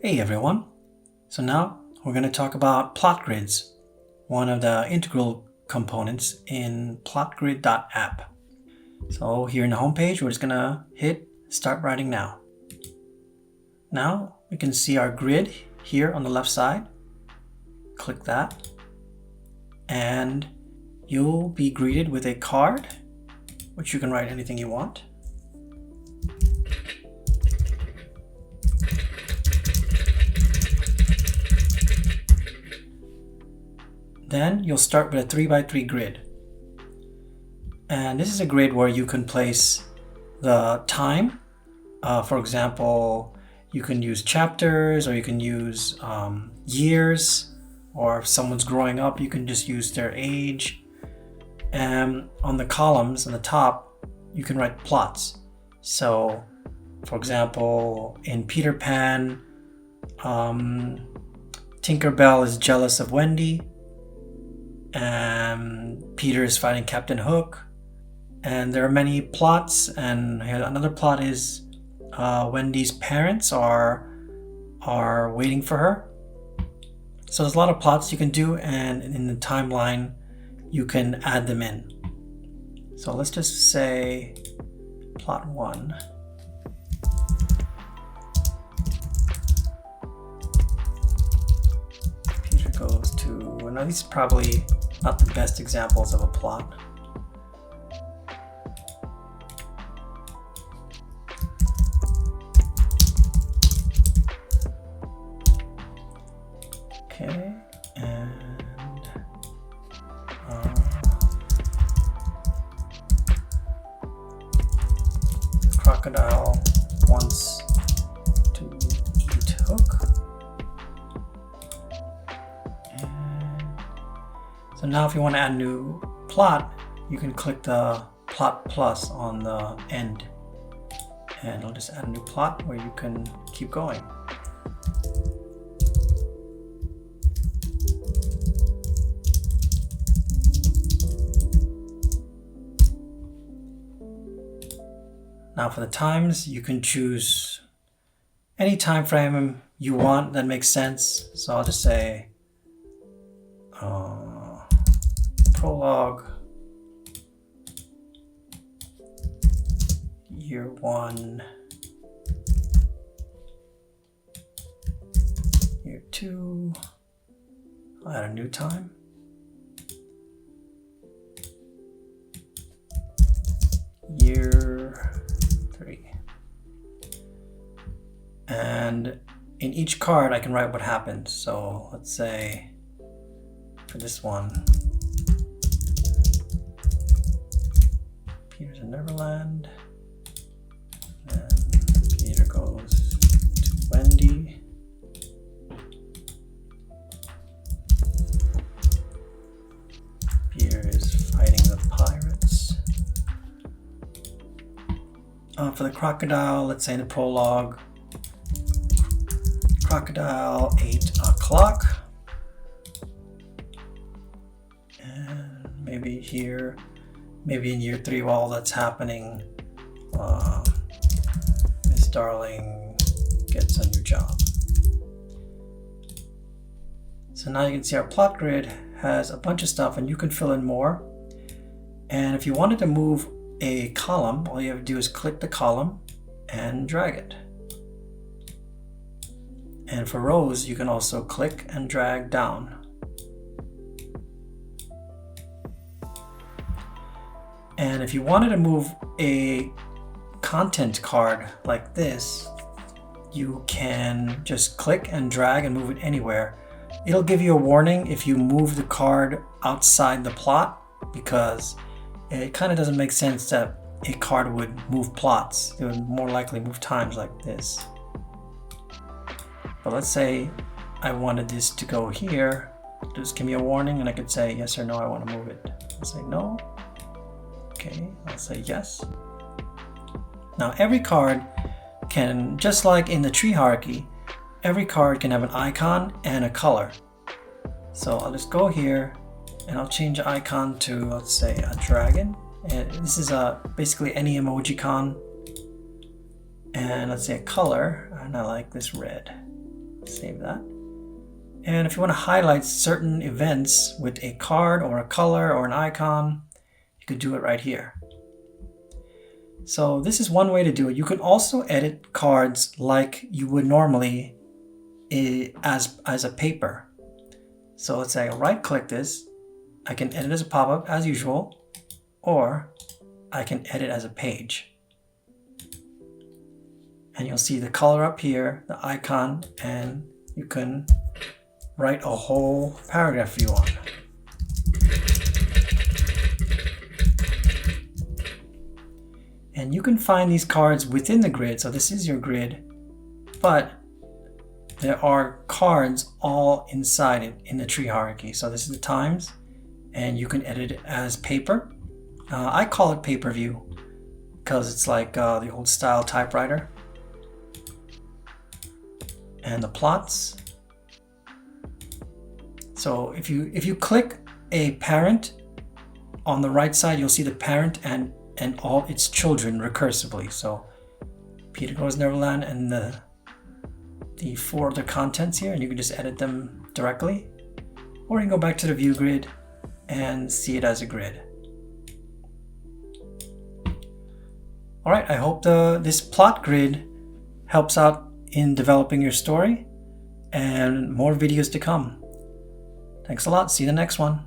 Hey everyone! So now we're going to talk about plot grids, one of the integral components in PlotGrid.app. So here in the home page, we're just going to hit Start Writing Now. Now we can see our grid here on the left side. Click that and you'll be greeted with a card, which you can write anything you want. Then you'll start with a 3x3 grid. And this is a grid where you can place the time. For example, you can use chapters, or you can use years, or if someone's growing up, you can just use their age. And on the columns on the top, you can write plots. So, for example, in Peter Pan, Tinkerbell is jealous of Wendy. And Peter is fighting Captain Hook, and there are many plots. And another plot is Wendy's parents are waiting for her. So there's a lot of plots you can do, and in the timeline you can add them in. So let's just say plot 1. Peter goes to, now these are probably not the best examples of a plot. Okay, and crocodile wants to eat Hook. So now if you want to add a new plot, you can click the plot plus on the end, and it'll just add a new plot where you can keep going. Now for the times, you can choose any time frame you want that makes sense. So I'll just say prologue, year 1, year 2, I'll add a new time, year 3. And in each card I can write what happened. So let's say for this one, Peter's in Neverland, and Peter goes to Wendy. Peter is fighting the pirates. For the crocodile, let's say in the prologue, crocodile 8 o'clock. And maybe here, maybe in year 3 while that's happening, Miss Darling gets a new job. So now you can see our plot grid has a bunch of stuff, and you can fill in more. And if you wanted to move a column, all you have to do is click the column and drag it. And for rows, you can also click and drag down. And if you wanted to move a content card like this, you can just click and drag and move it anywhere. It'll give you a warning if you move the card outside the plot, because it kind of doesn't make sense that a card would move plots. It would more likely move times like this. But let's say I wanted this to go here. Just give me a warning, and I could say yes or no, I want to move it. I'll say no. Okay, I'll say yes. Now every card can, just like in the tree hierarchy, every card can have an icon and a color. So I'll just go here and I'll change the icon to, let's say, a dragon. And this is basically any emojicon. And let's say a color, and I like this red. Save that. And if you want to highlight certain events with a card or a color or an icon, you could do it right here. So this is one way to do it. You can also edit cards like you would normally as a paper. So let's say I right click this, I can edit as a pop-up as usual, or I can edit as a page. And you'll see the color up here, the icon, and you can write a whole paragraph view on. And you can find these cards within the grid. So this is your grid, but there are cards all inside it in the tree hierarchy. So this is the times, and you can edit it as paper. I call it paper view because it's like the old style typewriter. And the plots. So if you click a parent on the right side, you'll see the parent and all its children recursively. So Peter Goes Neverland and the 4 other contents here, and you can just edit them directly, or you can go back to the view grid and see it as a grid. All right, I hope this plot grid helps out in developing your story, and more videos to come. Thanks a lot. See you in the next one.